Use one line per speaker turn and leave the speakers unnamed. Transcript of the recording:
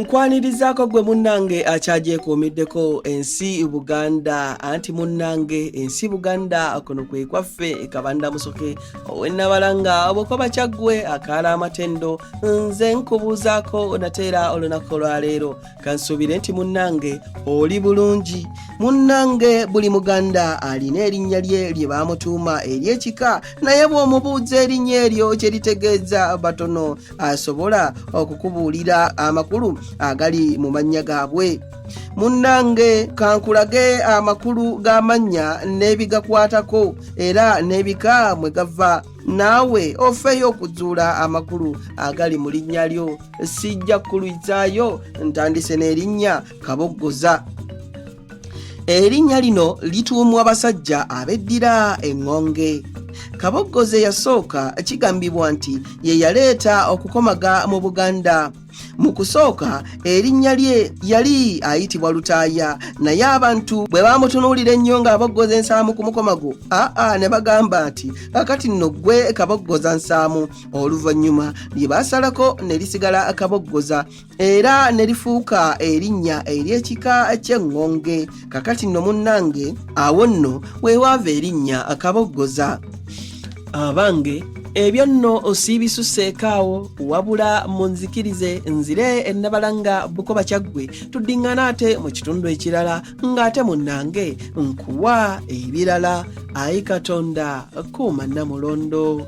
Nkwanirizako gwe munnange akyagyekomiddeko ensi Buganda anti munnange ensi Buganda kono kwe kwaffe Kabanda Musoke owennabalanga obukoba kyaggwe akaala amatendo nze nkubuuzaako nateera olunaku lwaleero kansuubire nti munnange oli bulungi. Munnange buli Muganda alina erinnya lye baamutuuma ery'ekika naye bw'omubuuza erinnya eryo kye litegeeza batono asobola okukubuulira amakulu agali mu mannya gaabwe. Munnange kankulage amakulu g'amannya n'ebigakwatako era n'ebika mwe gava naawe ofeeyo okuzuula amakulu agali mu linnya lyo. Sijja kulwizaayo ntandise n'erinnya Kaboggoza. Erinnya lino lituumwa abasajja abeddira eŋŋonge. Kaboggoza yasooka kigambibwa nti ye yaleeta okukomaga mu Buganda. Mu kusooka erinnya lye yali ayitibwa Lutaaya naye abantu bwe baamutunuulira ennyo ng'aboggoza ensaamu ku mukomago ne bagamba nti kakati nno ggwe Kaboggoza nsaamu. Oluvannyuma lye baasalako ne lisigala Kaboggoza era ne lifuuka erinnya ery'ekika ky'eŋŋonge. Kakati nno munnange awo nno weewaava erinnya Kaboggoza. Abange ebyo nno osiibisuseekaawo wabula munzikirize nzire ennabalanga bukoba kyaggwe tuddiŋŋana ate mu kitundu ekirala ng'ate munnange nkuwa ebirala. Ayi Katonda kuuma Namulondo.